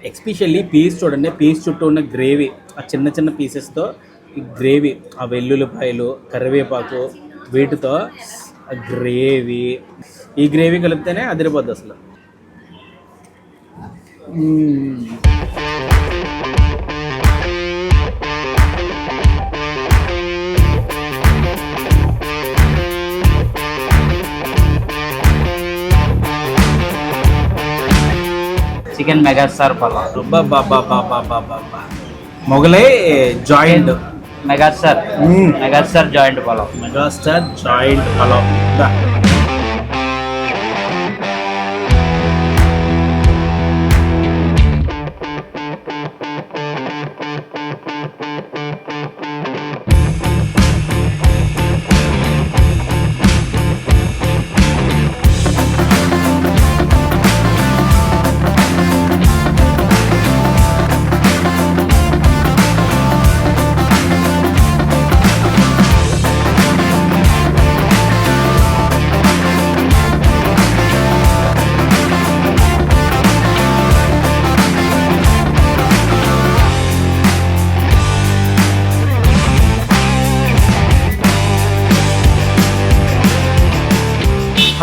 Especially piece చూడండి, piece చుట్టూ ఉన్న గ్రేవీ, ఆ చిన్న చిన్న పీసెస్తో ఈ గ్రేవీ, ఆ వెల్లుల్లిపాయలు, కరివేపాకు, వీటితో ఆ గ్రేవీ, ఈ గ్రేవీ కలిపితేనే అదిరిపోద్ది అసలు. Chicken megastar pulao, Mughlai joint megastar joint pulao. Megastar joint pulao.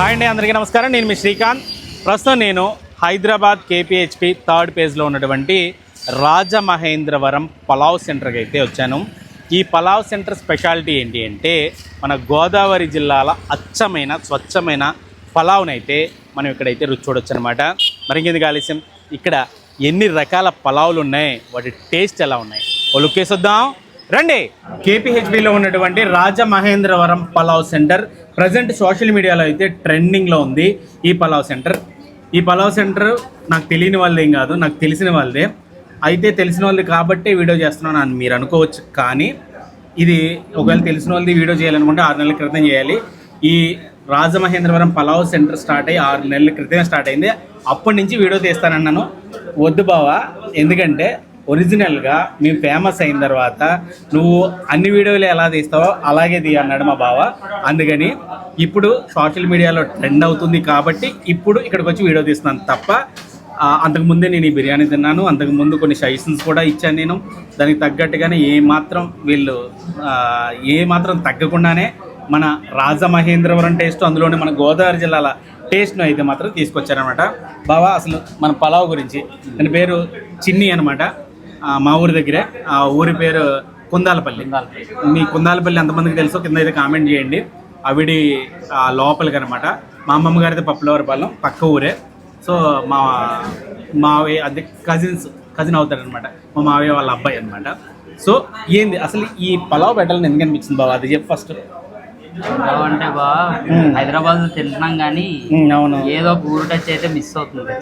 Hi అండి, అందరికీ నమస్కారం. నేను మీ శ్రీకాంత్. ప్రస్తుతం నేను హైదరాబాద్ కేపీహెచ్పి థర్డ్ పేజ్లో ఉన్నటువంటి రాజమహేంద్రవరం పలావ్ సెంటర్కి అయితే వచ్చాను. ఈ పలావ్ సెంటర్ స్పెషాలిటీ ఏంటి అంటే, మన గోదావరి జిల్లాల అచ్చమైన స్వచ్ఛమైన పలావ్ని అయితే మనం ఇక్కడైతే రుచి చూడొచ్చు అనమాట. మరింకెందుకు ఆలస్యం, ఇక్కడ ఎన్ని రకాల పలావులు ఉన్నాయి, వాటి టేస్ట్ ఎలా ఉన్నాయి, ఓ లుక్ వేసొద్దాం రండి. కేపీహెచ్బిలో ఉన్నటువంటి Rajamahendravaram pulao centre present social మీడియాలో అయితే ట్రెండింగ్లో ఉంది ఈ పలావ్ సెంటర్. ఈ పలావ్ సెంటర్ నాకు తెలియని వాళ్ళదేం కాదు, నాకు తెలిసిన వాళ్ళదే. అయితే తెలిసిన వాళ్ళది కాబట్టి వీడియో చేస్తున్నాను అని మీరు అనుకోవచ్చు, కానీ ఇది ఒకవేళ తెలిసిన వాళ్ళది వీడియో చేయాలనుకుంటే 6 నెలల క్రితం చేయాలి. ఈ రాజమహేంద్రవరం పలావ్ సెంటర్ స్టార్ట్ అయ్యి 6 నెలల క్రితమే స్టార్ట్ అయింది. అప్పటి నుంచి వీడియో తీస్తానన్నాను. వద్దు బావా, ఎందుకంటే ఒరిజినల్గా మేము ఫేమస్ అయిన తర్వాత నువ్వు అన్ని వీడియోలు ఎలా తీస్తావో అలాగే అన్నాడు మా బావ. అందుకని ఇప్పుడు సోషల్ మీడియాలో ట్రెండ్ అవుతుంది కాబట్టి ఇప్పుడు ఇక్కడికి వచ్చి వీడియో తీస్తున్నాను తప్ప అంతకుముందే నేను ఈ బిర్యానీ తిన్నాను. అంతకుముందు కొన్ని సజెషన్స్ కూడా ఇచ్చాను నేను. దానికి తగ్గట్టుగానే ఏమాత్రం తగ్గకుండానే మన రాజమహేంద్రవరం టేస్ట్, అందులోనే మన గోదావరి జిల్లాల టేస్ట్ను అయితే మాత్రం తీసుకొచ్చారనమాట. బావా, అసలు మన పలావ్ గురించి, దాని పేరు చిన్ని అనమాట. మా ఊరి దగ్గరే, ఆ ఊరి పేరు కుందాలపల్లి. మీ కుందాలపల్లి ఎంతమందికి తెలుసో కింద అయితే కామెంట్ చేయండి. అవిడి లోపలికి అనమాట. మా అమ్మమ్మ గారిది పప్పులవరపాలెం, పక్క ఊరే. సో మా మావయ్య అది కజిన్ అవుతాడనమాట, మా మావయ్య వాళ్ళ అబ్బాయి అనమాట. సో ఏంది అసలు ఈ పలావ్ పెట్టాలని ఎందుకు అనిపించింది బాబా, అది చెప్పు ఫస్ట్. అంటే హైదరాబాద్ తింటున్నాం కానీ ఏదో ఊరు టచ్ అయితే మిస్ అవుతుంది.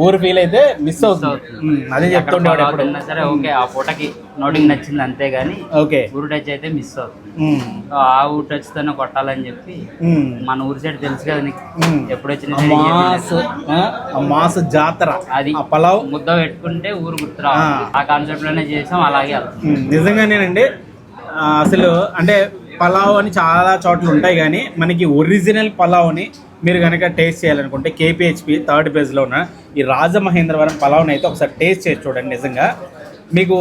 ఊరు ఫీల్ అయితే మిస్ అవుతుంది. అదే చెప్తుండే సరే, ఓకే ఆ పూటకి నోటికి నచ్చింది అంతే గానీ ఓకే ఊరు టచ్ అయితే మిస్ అవుతుంది. ఆ ఊరు టచ్ తోనే కొట్టాలని చెప్పి, మన ఊరి సైడ్ తెలుసు కదా నీకు, ఎప్పుడు వచ్చిన మాస్ జాతర అది పలావ్ ముద్ద పెట్టుకుంటే ఊరు గుర్తురా, ఆ కాన్సెప్ట్ లోనే చేసాం. అలాగే నిజంగానేనండి. అసలు అంటే పలావ్ అని చాలా చోట్ల ఉంటాయి, కానీ మనకి ఒరిజినల్ పలావ్ని మీరు కనుక టేస్ట్ చేయాలనుకుంటే కేపీహెచ్పి థర్డ్ పేజ్లో ఉన్న ఈ రాజమహేంద్రవరం పలావ్ని అయితే ఒకసారి టేస్ట్ చేసి చూడండి. నిజంగా మీకు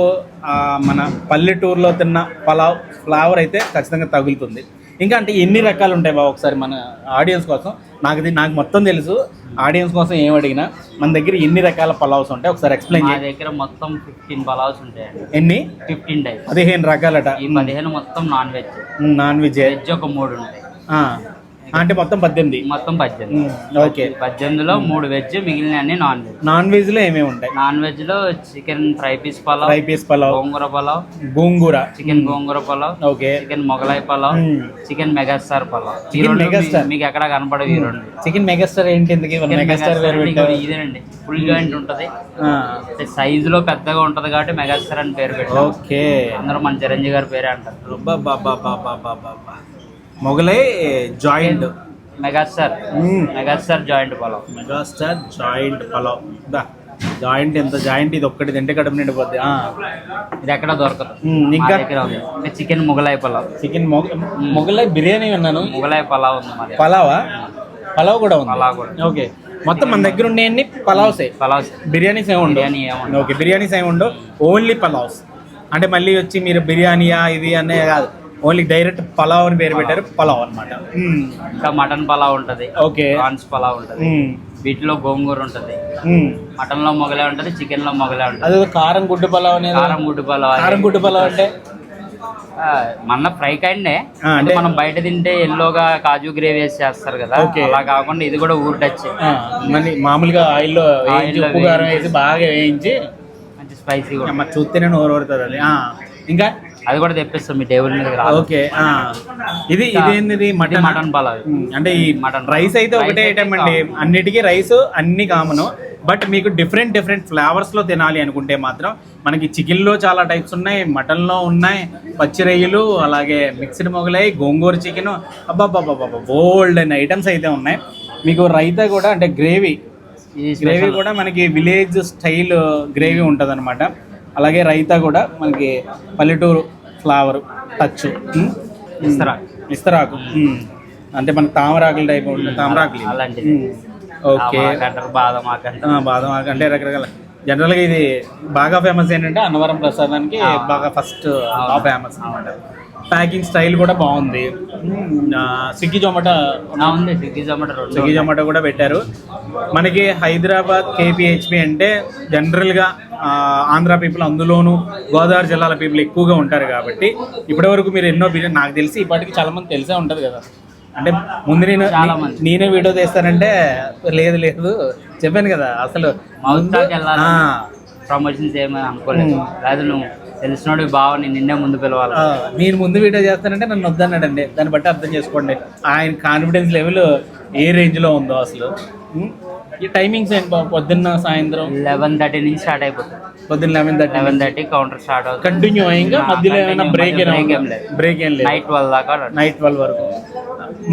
మన పల్లెటూరులో తిన్న పలావ్ ఫ్లేవర్ అయితే ఖచ్చితంగా తగులుతుంది. ఇంకా అంటే ఎన్ని రకాలు ఉంటాయి బాబు, ఒకసారి మన ఆడియన్స్ కోసం, నాకు మొత్తం తెలుసు, ఆడియన్స్ కోసం ఏం అడిగినా మన దగ్గర ఎన్ని రకాల పలావ్స్ ఉంటాయి ఒకసారి ఎక్స్ప్లెయిన్ చేయండి. మా దగ్గర మొత్తం 15 పలావ్స్ ఉంటాయండి. ఎన్ని? 15 టైప్స్, 15 రకాలట. ఈ 15 మొత్తం నాన్ వెజ్. వెజ్ ఒక 3 ఉంటాయి, అంటే మొత్తం 18. మొత్తం 18. ఓకే, 18లో 3 వెజ్, మిగిలిన అన్ని నాన్ వెజ్. నాన్ వెజ్ లో ఏమేమి ఉంటాయి? నాన్ వెజ్ లో chicken fry piece pulao, gongura chicken gongura pulao, okay, chicken Mughlai pulao, chicken megastar pulao. మీకు ఎక్కడ కనపడవు ఈ రెండు. చికెన్ మెగాస్టార్ ఏంటి? ఇదేనండి, ఫుల్ జాయింట్ ఉంటది, సైజు లో పెద్దగా ఉంటది కాబట్టి మెగాస్టార్ అని పేరు పెట్టారు. ఓకే, అందరూ మన చిరంజీవి గారి పేరే అంటారు. Mughlai joint megastar joint pulao. Megastar joint pulao. Joint ఎంత జాయింట్, ఇది ఒక్కటి తింటే కడుపు నిండిపోద్ది. ఇది ఎక్కడ దొరకదు. ఇంకా చికెన్ మొగలాయ్ పలావ్. చికెన్ మొగలాయ్ బిర్యానీ విన్నాను, మొగలాయ్ పలావ్ ఉంది. పలావా? పలావ్ కూడా ఉంది. పలావ్ కూడా. ఓకే, మొత్తం మన దగ్గర ఉండేవన్నీ పలావ్సే, పలావ్స్. బిర్యానీస్ ఏమి ఉండవు. బిర్యానీ ఏముండదు. ఓకే, బిర్యానీస్ ఏమి ఉండవు, ఓన్లీ పలావ్స్. అంటే మళ్ళీ వచ్చి మీరు బిర్యానీయా ఇది అనే కాదు, ఓన్లీ డైరెక్ట్ పలావ్ అని పేరు పెట్టారు, పలావ్ అనమాట. ఇంకా మటన్ పలావ్ ఉంటుంది, ఓకే, ప్రాన్స్ పలావ్ ఉంటుంది, వీటిలో గోంగూర ఉంటుంది, మటన్ లో మొగలే ఉంటుంది, చికెన్ లో మొగలే ఉంటుంది. అదే కారం గుడ్డు పలావ్ అనేది. కారం గుడ్డు పలావ్. కారం గుడ్డు పలావ్ అంటే మన ఫ్రై కైండే, అంటే అంటే మనం బయట తింటే ఎల్లోగా కాజు గ్రేవీ వేసి చేస్తారు కదా, అలా కాకుండా ఇది కూడా ఊరు టచ్. మళ్ళీ మామూలుగా ఆయిల్లో ఉప్పు కారం వేసి బాగా వేయించి మంచి స్పైసీ కూడా చూస్తేనే నోరు పడుతుంది అది. ఇంకా అది కూడా తెప్పిస్తాం మీ టేబుల్ మీద. ఓకే, ఇది ఇదేంది మటన్, మటన్ పలావ్. అంటే ఈ మటన్ రైస్ అయితే ఒకటే ఐటమ్ అండి, అన్నిటికీ రైస్ అన్ని కామన్. బట్ మీకు డిఫరెంట్ ఫ్లేవర్స్లో తినాలి అనుకుంటే మాత్రం మనకి చికెన్లో చాలా టైప్స్ ఉన్నాయి, మటన్లో ఉన్నాయి, పచ్చి రొయ్యలు, అలాగే మిక్స్డ్ మొగలై, గోంగూర చికెన్, అబ్బాబ్బాబ్బా బోల్డ్ అనే ఐటమ్స్ అయితే ఉన్నాయి. మీకు రైతా కూడా అంటే గ్రేవీ కూడా మనకి విలేజ్ స్టైల్ గ్రేవీ ఉంటుంది అనమాట. అలాగే రైతా కూడా మనకి పల్లెటూరు ఫ్లేవర్ టచ్. ఇస్తరాకు అంటే మనకి తామరాకుల టైప్ ఉంటుంది, తామరాకులు అలాంటిది. ఓకే, బాదం ఆకు అంటే రకరకాల. జనరల్గా ఇది బాగా ఫేమస్ ఏంటంటే అన్నవరం ప్రసాదానికి బాగా ఫస్ట్ ఫేమస్ అనమాట. ప్యాకింగ్ స్టైల్ కూడా బాగుంది. స్విగ్గీ జొమాటో ఉంది, స్విగ్గీ జొమాటో కూడా పెట్టారు. మనకి హైదరాబాద్ కేపీహెచ్పి అంటే జనరల్గా ఆంధ్ర పీపుల్, అందులోనూ గోదావరి జిల్లాల పీపుల్ ఎక్కువగా ఉంటారు కాబట్టి ఇప్పటివరకు మీరు ఎన్నో బిర్యానీ, నాకు తెలిసి ఇప్పటికి చాలా మంది తెలిసే ఉంటుంది కదా. అంటే ముందు నేనే వీడియో తీస్తానంటే లేదు చెప్పాను కదా, అసలు ప్రమోషన్స్ ఏమని అనుకోలేదు. లేదు, నువ్వు తెలిసినోడు బావ, నేను నిన్నే ముందు పిలవాలి. నేను ముందు వీడియో చేస్తానంటే నన్ను వద్దన్నాడండి. దాన్ని బట్టి అర్థం చేసుకోండి ఆయన కాన్ఫిడెన్స్ లెవెల్ ఏ రేంజ్లో ఉందో అసలు. ఈ టైమింగ్స్ ఏంటి? పొద్దున్న సాయంత్రం 11:30 నుంచి స్టార్ట్ అయిపోతుంది. పొద్దున్న 11:30 కౌంటర్ స్టార్ట్ అవుతుంది. కంటిన్యూ ఇంకా మధ్యలో ఏమైనా బ్రేక్ ఏం లేదు. నైట్ 12 దాకా. నైట్ 12 వరకు.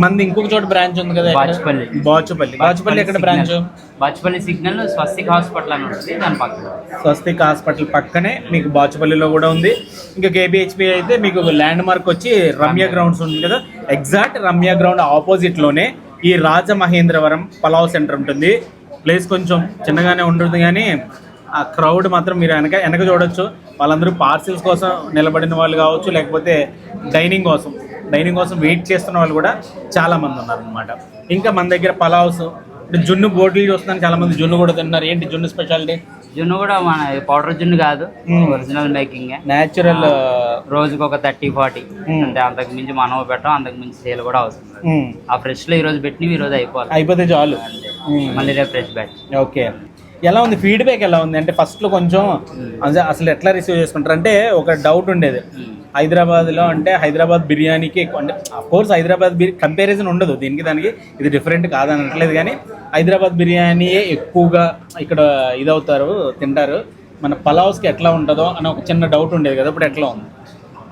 మంది ఇంకొక చోట బ్రాంచ్ ఉంది కదా, బాచుపల్లి ఎక్కడ బ్రాంచ్? బాచుపల్లి సిగ్నల్ స్వస్తిక్ హాస్పిటల్ అని ఉంటుంది, దాని పక్కన. స్వస్తిక్ హాస్పిటల్ పక్కనే మీకు బాచుపల్లిలో కూడా ఉంది. ఇంకా కేబిహెచ్పి అయితే మీకు ల్యాండ్ మార్క్ వచ్చి రమ్య గ్రౌండ్స్ ఉంది కదా, ఎగ్జాక్ట్ రమ్య గ్రౌండ్ ఆపోజిట్లోనే ఈ రాజమహేంద్రవరం పలావ్ సెంటర్ ఉంటుంది. ప్లేస్ కొంచెం చిన్నగానే ఉంటుంది కానీ ఆ క్రౌడ్ మాత్రం మీరు వెనక చూడొచ్చు. వాళ్ళందరూ పార్సిల్స్ కోసం నిలబడిన వాళ్ళు కావచ్చు, లేకపోతే డైనింగ్ కోసం వెయిట్ చేస్తున్న వాళ్ళు కూడా చాలామంది ఉన్నారు అనమాట. ఇంకా మన దగ్గర పలావ్స్, జున్ను బోటిల్ చూస్తున్నాను, చాలామంది జున్ను కూడా తిన్నారు. ఏంటి జున్ను స్పెషాలిటీ? జున్ను కూడా మన పౌడర్ జున్ను కాదు, ఒరిజినల్ మేకింగ్, న్యాచురల్. రోజుకి ఒక 30-40 అంటే అంతకు మించి మనం పెట్టాం, అంతకు మించి సేల్ కూడా అవుతుంది. ఆ ఫ్రెష్ లో ఈ రోజు పెట్టినవి ఈ రోజు అయిపోతే చాలు, మళ్ళీ రేపు ఫ్రెష్ బ్యాచ్. ఓకే, ఎలా ఉంది ఫీడ్బ్యాక్? ఎలా ఉంది అంటే ఫస్ట్లో కొంచెం అసలు ఎట్లా రిసీవ్ చేసుకుంటారు అంటే ఒక డౌట్ ఉండేది. హైదరాబాద్లో అంటే హైదరాబాద్ బిర్యానీకి ఎక్కువ, అంటే అఫ్కోర్స్ హైదరాబాద్ కంపారిజన్ ఉండదు దీనికి దానికి, ఇది డిఫరెంట్ కాదని అనట్లేదు కానీ హైదరాబాద్ బిర్యానీయే ఎక్కువగా ఇక్కడ ఇదవుతారు, తింటారు. మన పలావ్స్కి ఎట్లా ఉంటుందో అని ఒక చిన్న డౌట్ ఉండేది కదా, ఇప్పుడు ఎట్లా ఉంది?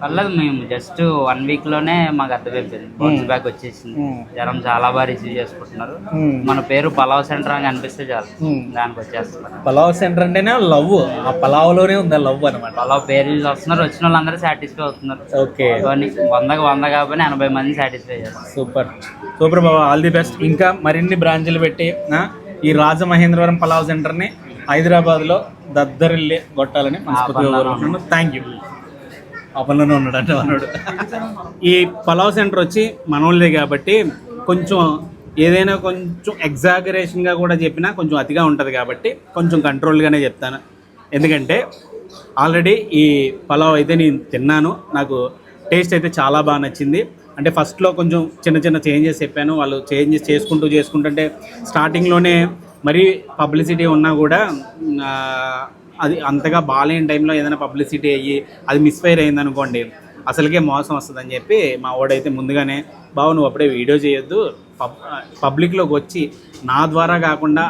పర్లేదు, మేము జస్ట్ 1 week లోనే మాకు అర్థమైపోయింది, బౌన్స్ బ్యాక్ వచ్చేసింది. జనం చాలా బాగా రిసీవ్ చేసుకుంటున్నారు. మన పేరు పలావ్ సెంటర్ అని అనిపిస్తే చాలు, దానికి వచ్చేస్తున్నారు. పలావ్ సెంటర్ అంటేనే లవ్, ఆ పలావ్లోనే ఉంది లవ్ అనమాట. పలావ్ పేరు వస్తున్నారు, వచ్చిన వాళ్ళందరూ సాటిస్ఫై అవుతున్నారు. ఓకే, 100కి 100 కాబట్టి 80 మంది సాటిస్ఫై చేస్తారు. Super Baba, all the best. ఇంకా మరిన్ని బ్రాంచ్లు పెట్టి ఈ రాజమహేంద్రవరం పలావ్ సెంటర్ని హైదరాబాద్లో దద్దరిల్లి కొట్టాలని మనస్ఫూర్తిగా కోరుకుంటున్నాను. Thank you. పనిలోనే ఉన్నాడు మనోడు. ఈ పలావ్ సెంటర్ వచ్చి మనోళ్ళే కాబట్టి కొంచెం ఏదైనా కొంచెం ఎగ్జాగరేషన్గా కూడా చెప్పినా కొంచెం అతిగా ఉంటుంది కాబట్టి కొంచెం కంట్రోల్గానే చెప్తాను. ఎందుకంటే ఆల్రెడీ ఈ పలావ్ అయితే నేను తిన్నాను, నాకు టేస్ట్ అయితే చాలా బాగా నచ్చింది. అంటే ఫస్ట్లో కొంచెం చిన్న చేంజెస్ చెప్పాను, వాళ్ళు చేంజెస్ చేసుకుంటుంటే స్టార్టింగ్లోనే మరీ పబ్లిసిటీ ఉన్నా కూడా అది అంతగా బాగాలేని టైంలో ఏదైనా పబ్లిసిటీ అయ్యి అది మిస్ఫైర్ అయింది అనుకోండి, అసలుకే మోసం వస్తుందని చెప్పి మా వాడైతే ముందుగానే, బావు నువ్వు అప్పుడే వీడియో చేయొద్దు, పబ్లిక్లోకి వచ్చి నా ద్వారా కాకుండా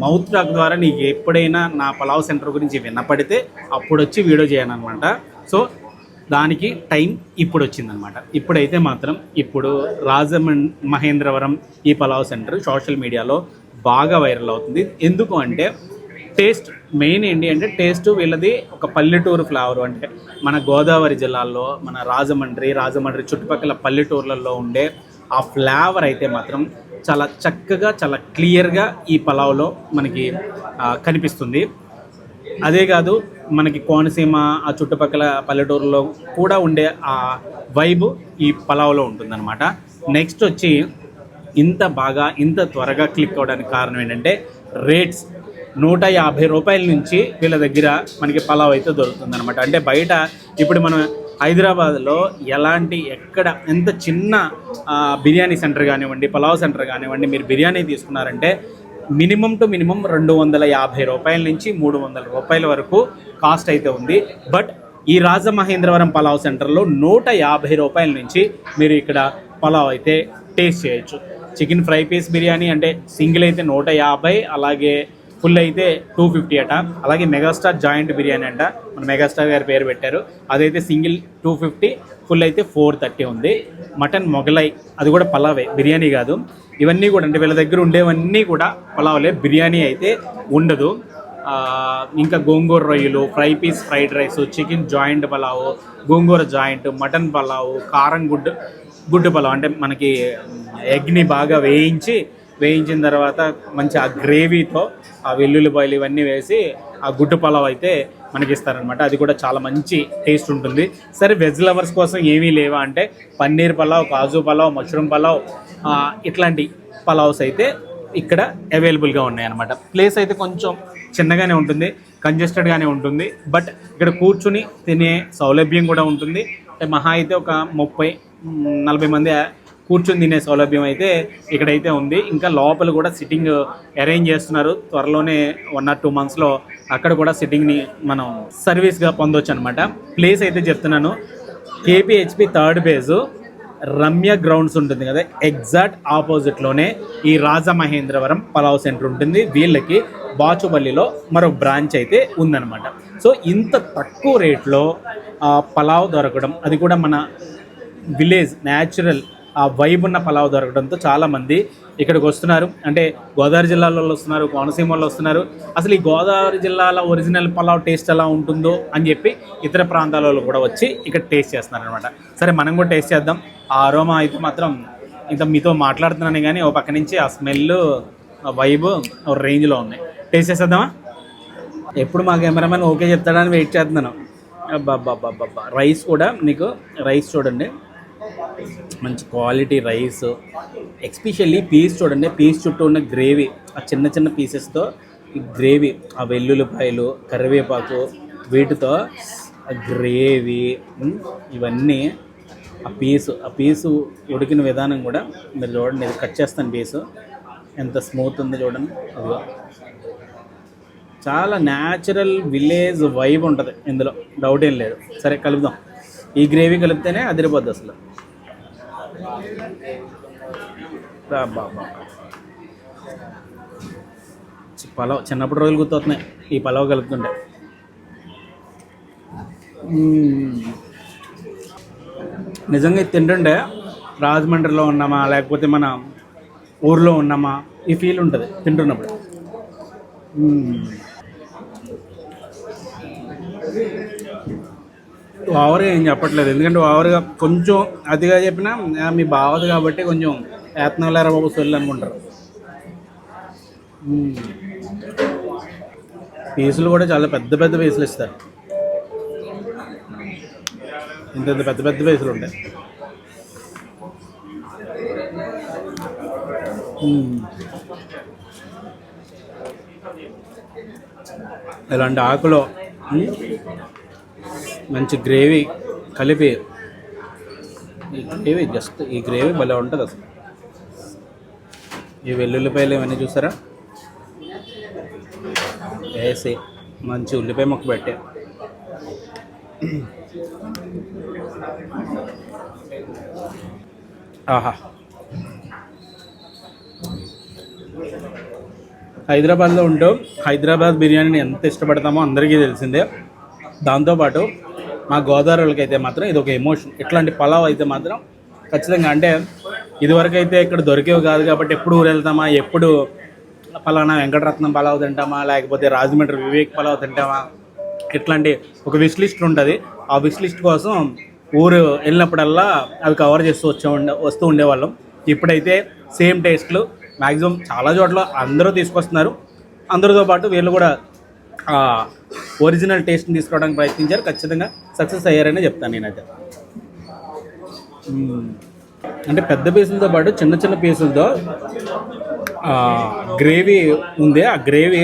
మౌత్ టాక్ ద్వారా నీకు ఎప్పుడైనా నా పలావ్ సెంటర్ గురించి వినపడితే అప్పుడు వచ్చి వీడియో చేయను అనమాట. సో దానికి టైం ఇప్పుడు వచ్చిందనమాట. ఇప్పుడైతే మాత్రం ఇప్పుడు రాజమహేంద్రవరం ఈ పలావ్ సెంటర్ సోషల్ మీడియాలో బాగా వైరల్ అవుతుంది. ఎందుకు అంటే టేస్ట్ మెయిన్ ఏంటి అంటే టేస్ట్ వీళ్ళది ఒక పల్లెటూరు ఫ్లేవర్. అంటే మన గోదావరి జిల్లాల్లో మన రాజమండ్రి చుట్టుపక్కల పల్లెటూర్లలో ఉండే ఆ ఫ్లేవర్ అయితే మాత్రం చాలా చక్కగా చాలా క్లియర్గా ఈ పలావ్లో మనకి కనిపిస్తుంది. అదే కాదు, మనకి కోనసీమ ఆ చుట్టుపక్కల పల్లెటూరులో కూడా ఉండే ఆ వైబ్ ఈ పలావ్లో ఉంటుందన్నమాట. నెక్స్ట్ వచ్చి ఇంత బాగా ఇంత త్వరగా క్లిక్ అవ్వడానికి కారణం ఏంటంటే రేట్స్. 150 రూపాయల నుంచి వీళ్ళ దగ్గర మనకి పలావ్ అయితే దొరుకుతుందన్నమాట. అంటే బయట ఇప్పుడు మనం హైదరాబాద్లో ఎక్కడ ఎంత చిన్న బిర్యానీ సెంటర్ కానివ్వండి, పలావ్ సెంటర్ కానివ్వండి, మీరు బిర్యానీ తీసుకున్నారంటే మినిమం టు మినిమం 250 రూపాయల నుంచి 300 రూపాయల వరకు కాస్ట్ అయితే ఉంది. బట్ ఈ రాజమహేంద్రవరం పలావ్ సెంటర్లో 150 రూపాయల నుంచి మీరు ఇక్కడ పలావ్ అయితే టేస్ట్ చేయొచ్చు. చికెన్ ఫ్రై పీస్ బిర్యానీ అంటే సింగిల్ అయితే 150, అలాగే ఫుల్ అయితే 250 అట. అలాగే మెగాస్టార్ జాయింట్ బిర్యానీ అంట, మన మెగాస్టార్ గారి పేరు పెట్టారు, అదైతే సింగిల్ 250, ఫుల్ అయితే 430 ఉంది. మటన్ మొగలై, అది కూడా పలావే, బిర్యానీ కాదు. ఇవన్నీ కూడా అంటే వీళ్ళ దగ్గర ఉండేవన్నీ కూడా పలావులే, బిర్యానీ అయితే ఉండదు. ఇంకా గోంగూర రొయ్యలు, fry piece fried rice, chicken joint pulao, gongura joint, mutton pulao, కారం గుడ్డు పలావ్ అంటే మనకి ఎగ్ని బాగా వేయించిన తర్వాత మంచి ఆ గ్రేవీతో ఆ వెల్లుల్లిపాయలు ఇవన్నీ వేసి ఆ గుడ్డు పలావ్ అయితే మనకి ఇస్తారనమాట. అది కూడా చాలా మంచి టేస్ట్ ఉంటుంది. సరే, వెజ్ లవర్స్ కోసం ఏమీ లేవా అంటే పన్నీర్ పలావ్, కాజు పలావ్, మష్రూమ్ పలావ్, ఇట్లాంటి పలావ్స్ అయితే ఇక్కడ అవైలబుల్గా ఉన్నాయన్నమాట. ప్లేస్ అయితే కొంచెం చిన్నగానే ఉంటుంది, కంజెస్టెడ్గానే ఉంటుంది. బట్ ఇక్కడ కూర్చుని తినే సౌలభ్యం కూడా ఉంటుంది. మహా అయితే ఒక 30-40 మంది కూర్చొని తినే సౌలభ్యం అయితే ఇక్కడైతే ఉంది. ఇంకా లోపల కూడా సిట్టింగ్ అరేంజ్ చేస్తున్నారు. త్వరలోనే 1 or 2 monthsలో అక్కడ కూడా సిట్టింగ్ని మనం సర్వీస్గా పొందొచ్చు అనమాట. ప్లేస్ అయితే చెప్తున్నాను, KPHP 3rd phase Ramya grounds ఉంటుంది కదా, ఎగ్జాక్ట్ ఆపోజిట్లోనే ఈ రాజమహేంద్రవరం పలావ్ సెంటర్ ఉంటుంది. వీళ్ళకి బాచుపల్లిలో మరో బ్రాంచ్ అయితే ఉందన్నమాట. సో ఇంత తక్కువ రేట్లో పలావ్ దొరకడం, అది కూడా మన విలేజ్ న్యాచురల్ ఆ వైబ్ ఉన్న పలావ్ దొరకడంతో చాలామంది ఇక్కడికి వస్తున్నారు. అంటే గోదావరి జిల్లాలో వస్తున్నారు, కోనసీమ వాళ్ళు వస్తున్నారు. అసలు ఈ గోదావరి జిల్లాలో ఒరిజినల్ పలావ్ టేస్ట్ ఎలా ఉంటుందో అని చెప్పి ఇతర ప్రాంతాలలో కూడా వచ్చి ఇక్కడ టేస్ట్ చేస్తున్నారు అనమాట. సరే, మనం కూడా టేస్ట్ చేద్దాం. ఆ అరోమా అయితే మాత్రం ఇంత మీతో మాట్లాడుతున్నాను కానీ ఓ పక్క నుంచి ఆ స్మెల్, ఆ వైబ్ ఒక రేంజ్లో ఉన్నాయి. టేస్ట్ చేసేద్దామా? ఎప్పుడు మా కెమెరామెన్ ఓకే చెప్తాడని వెయిట్ చేస్తున్నాను. అబ్బా, రైస్ కూడా మీకు రైస్ చూడండి, మంచి క్వాలిటీ రైస్. ఎస్పెషల్లీ పీస్ చూడండి, పీస్ చుట్టూ ఉన్న గ్రేవీ, ఆ చిన్న చిన్న పీసెస్తో ఈ గ్రేవీ, ఆ వెల్లుల్లిపాయలు, కరివేపాకు, వీటితో ఆ గ్రేవీ, ఇవన్నీ ఆ పీసు ఉడికిన విధానం కూడా మీరు చూడండి. ఇది కట్ చేస్తాను పీసు, ఎంత స్మూత్ ఉందో చూడండి. అదిగో చాలా న్యాచురల్ విలేజ్ వైబ్ ఉంటుంది ఇందులో, డౌట్ ఏం లేదు. సరే, కలుపుదాం. ఈ గ్రేవీ కలిపితేనే అదిరిపోద్ది అసలు. పలావ్ చిన్నప్పుడు రోజులు గుర్తొస్తున్నాయి ఈ పలావ్ కలుపుతుంటే. నిజంగా ఇది తింటుంటే రాజమండ్రిలో ఉన్నామా లేకపోతే మన ఊర్లో ఉన్నామా ఈ ఫీల్ ఉంటుంది తింటున్నప్పుడు. ఓవర్గా ఏం చెప్పట్లేదు, ఎందుకంటే ఓవర్గా కొంచెం అతిగా చెప్పినా మీ బావది కాబట్టి కొంచెం ఏతనలేరా బాబు సొల్లు అనుకుంటారు. పీసులు కూడా చాలా పెద్ద పెద్ద పీసులు ఇస్తారు, ఇంత పెద్ద పెద్ద పీసులు ఉంటాయి. ఇలాంటి ఆకులో మంచి గ్రేవీ కలిపి, ఈ గ్రేవీ భలే ఉంటుంది అసలు. ఈ వెల్లుల్లిపాయలు ఇవన్నీ చూసారా వేసి మంచి ఉల్లిపాయ ముక్క పెట్టే, ఆహా. హైదరాబాద్లో ఉంటూ హైదరాబాద్ బిర్యానీని ఎంత ఇష్టపడతామో అందరికీ తెలిసిందే. దాంతోపాటు మా గోదావరికి అయితే మాత్రం ఇది ఒక ఎమోషన్. ఇట్లాంటి పలావ్ అయితే మాత్రం ఖచ్చితంగా, అంటే ఇదివరకు అయితే ఇక్కడ దొరికేవి కాదు కాబట్టి ఎప్పుడు ఊరు వెళ్తామా, ఎప్పుడు పలానా వెంకటరత్నం పలావ్ తింటామా, లేకపోతే రాజమండ్రి వివేక్ పలావ్ తింటామా, ఇట్లాంటి ఒక విష్ లిస్ట్ ఉంటుంది. ఆ విష్ లిస్ట్ కోసం ఊరు వెళ్ళినప్పుడల్లా అవి కవర్ చేస్తూ వస్తూ ఉండేవాళ్ళం. ఇప్పుడైతే సేమ్ టేస్ట్లు మ్యాక్సిమం చాలా చోట్ల అందరూ తీసుకొస్తున్నారు. అందరితో పాటు వీళ్ళు కూడా ఒరిజినల్ టేస్ట్ని తీసుకోవడానికి ప్రయత్నించారు. ఖచ్చితంగా సక్సెస్ అయ్యారనే చెప్తాను నేనైతే. అంటే పెద్ద పీసులతో పాటు చిన్న చిన్న పీసులతో గ్రేవీ ఉంది. ఆ గ్రేవీ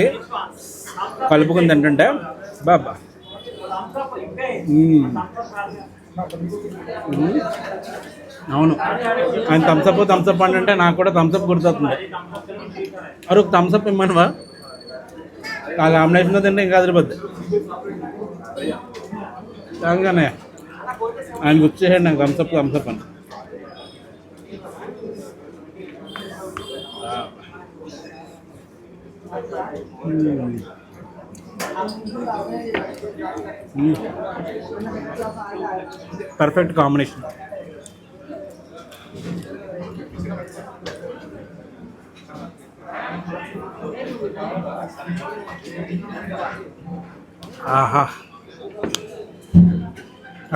కలుపుకుని తింటుంటే బాబా అవును. ఆయన థమ్స్అప్ అంటే నాకు కూడా థమ్స్అప్ గుర్తొస్తుంది. మరి ఒక థమ్స్అప్ ఇమ్మనువా, ఆ కాంబినేషన్లో తింటే ఇంకా అదిరిపోద్ది. చాలుగానే ఆయన గుర్చేసాడు నాకు థమ్స్అప్ అని. Perfect combination. ఆహా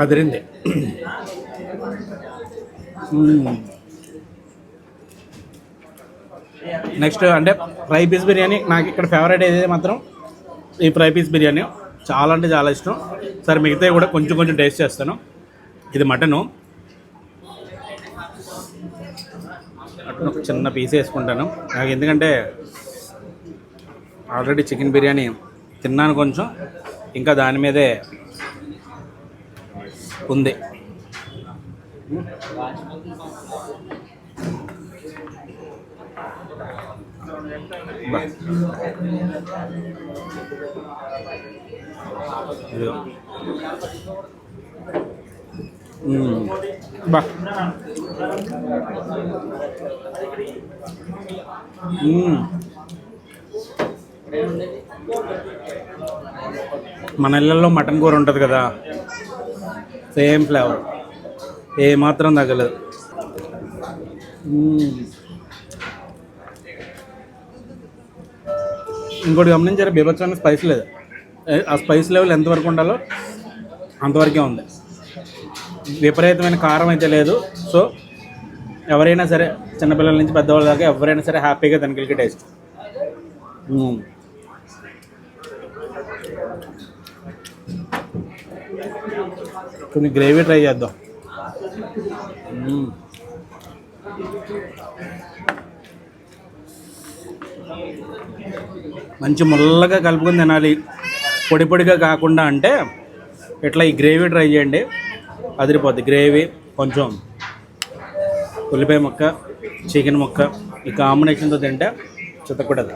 అదిరింది. నెక్స్ట్ అంటే ఫ్రై పీస్ బిర్యానీ నాకు ఇక్కడ ఫేవరెట్ ఏదైతే మాత్రం ఈ ఫ్రై పీస్ బిర్యానీ చాలా అంటే చాలా ఇష్టం. సరే మిగతావి కూడా కొంచెం కొంచెం టేస్ట్ చేస్తాను. ఇది మటను ఒక చిన్న పీస్ వేసుకుంటాను నాకు, ఎందుకంటే ఆల్రెడీ చికెన్ బిర్యానీ తిన్నాను కొంచెం, ఇంకా దాని మీదే ఉంది. బా మన ఇళ్ళల్లో మటన్ కూర ఉంటుంది కదా, సేమ్ ఫ్లేవర్, ఏమాత్రం తగ్గలేదు. ఇంకోటి గమనించారా, బీభత్సమైన స్పైస్ లేదు. ఆ స్పైస్ లెవెల్ ఎంతవరకు ఉండాలో అంతవరకే ఉంది. విపరీతమైన కారం అయితే లేదు. సో ఎవరైనా సరే, చిన్నపిల్లల నుంచి పెద్దవాళ్ళ దాకా ఎవరైనా సరే హ్యాపీగా తినగలిగే టేస్ట్. కొన్ని గ్రేవీ ట్రై చేద్దాం. మంచి ముల్లగా కలుపుకొని తినాలి, పొడి పొడిగా కాకుండా. అంటే ఇట్లా ఈ గ్రేవీ ట్రై చేయండి, అదిరిపోద్ది. గ్రేవీ కొంచెం ఉల్లిపాయ ముక్క, చికెన్ ముక్క, ఈ కాంబినేషన్తో తింటే చితకూడదు.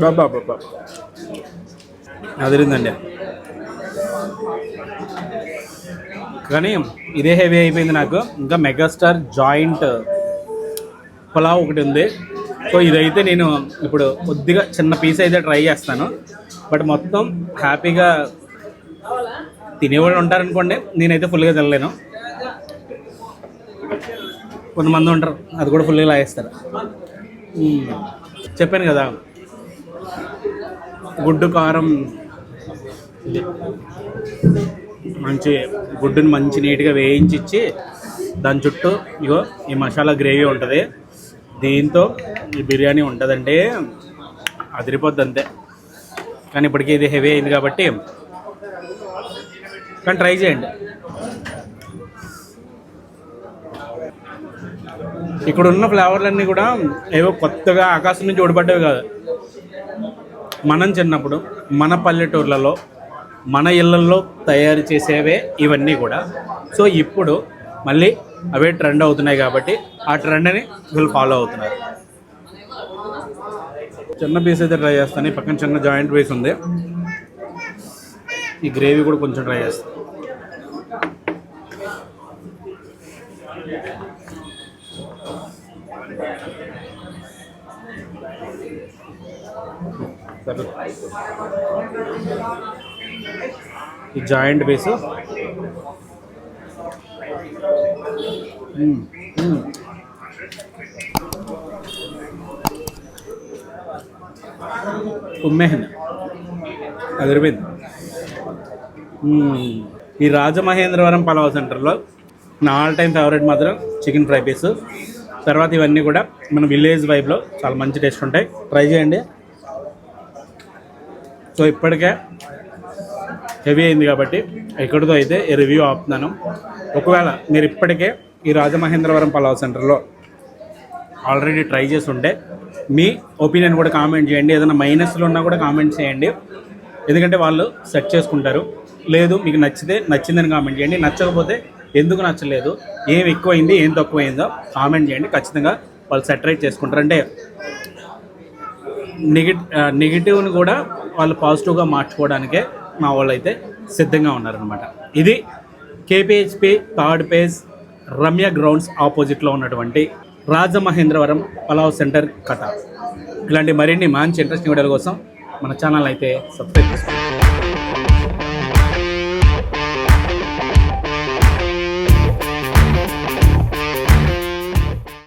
బాబా బాబా అదిరిందండి. కానీ ఇదే హెవీ అయిపోయింది నాకు. ఇంకా మెగాస్టార్ జాయింట్ పులావ్ ఒకటి ఉంది. సో ఇదైతే నేను ఇప్పుడు కొద్దిగా చిన్న పీస్ అయితే ట్రై చేస్తాను. బట్ మొత్తం హ్యాపీగా తినేవాళ్ళు ఉంటారనుకోండి, నేనైతే ఫుల్గా తినలేను. కొంతమంది ఉంటారు అది కూడా ఫుల్గా లాగేస్తారు. చెప్పాను కదా, గుడ్డు కారం, మంచి గుడ్డుని మంచి నీట్గా వేయించి ఇచ్చి దాని చుట్టూ ఇగో ఈ మసాలా గ్రేవీ ఉంటుంది. దీంతో ఈ బిర్యానీ ఉంటుందంటే అదిరిపోద్ది అంతే. కానీ ఇప్పటికీ ఇది హెవీ అయింది కాబట్టి, కానీ ట్రై చేయండి. ఇక్కడ ఉన్న ఫ్లేవర్లన్నీ కూడా ఏవో కొత్తగా ఆకాశం నుంచి ఓడిపడ్డవి కాదు. మనం చిన్నప్పుడు మన పల్లెటూర్లలో మన ఇళ్ళల్లో తయారు చేసేవే ఇవన్నీ కూడా. సో ఇప్పుడు మళ్ళీ అవే ట్రెండ్ అవుతున్నాయి కాబట్టి ఆ ట్రెండ్ని వీళ్ళు ఫాలో అవుతున్నారు. చిన్న పీస్ అయితే ట్రై చేస్తాను. ఈ పక్కన చిన్న జాయింట్ పీస్ ఉంది. ఈ గ్రేవీ కూడా కొంచెం ట్రై చేస్తాను. ఈ జాయింట్ పీసు ఉమ్మేహన్ అదిరిపోయింది. ఈ రాజమహేంద్రవరం పలావ్ సెంటర్లో నా ఆల్ టైమ్ ఫేవరెట్ మాత్రం చికెన్ ఫ్రై పీస్. తర్వాత ఇవన్నీ కూడా మన విలేజ్ వైబ్లో చాలా మంచి టేస్ట్ ఉంటాయి, ట్రై చేయండి. సో ఇప్పటికే హెవీ అయింది కాబట్టి ఎక్కడితో అయితే ఈ రివ్యూ ఆపుతున్నాను. ఒకవేళ మీరు ఇప్పటికే ఈ రాజమహేంద్రవరం పలావ్ సెంటర్లో ఆల్రెడీ ట్రై చేసి ఉంటే మీ ఒపీనియన్ కూడా కామెంట్ చేయండి. ఏదైనా మైనస్లు ఉన్నా కూడా కామెంట్ చేయండి, ఎందుకంటే వాళ్ళు సెట్ చేసుకుంటారు. లేదు మీకు నచ్చిందని కామెంట్ చేయండి, నచ్చకపోతే ఎందుకు నచ్చలేదు, ఏం ఎక్కువైంది ఏం తక్కువైందో కామెంట్ చేయండి. ఖచ్చితంగా వాళ్ళు సెటరేట్ చేసుకుంటారు. అంటే నెగిటివ్ని కూడా వాళ్ళు పాజిటివ్గా మార్చుకోవడానికే మా వాళ్ళు అయితే సిద్ధంగా ఉన్నారనమాట. ఇది కేపీహెచ్పి థర్డ్ పేజ్ రమ్య గ్రౌండ్స్ ఆపోజిట్లో ఉన్నటువంటి రాజమహేంద్రవరం పలావ్ సెంటర్ కథ. ఇలాంటి మరిన్ని మంచి ఇంట్రెస్టింగ్ వీడియోల కోసం మన ఛానల్ అయితే సబ్స్క్రైబ్ చేసుకోండి.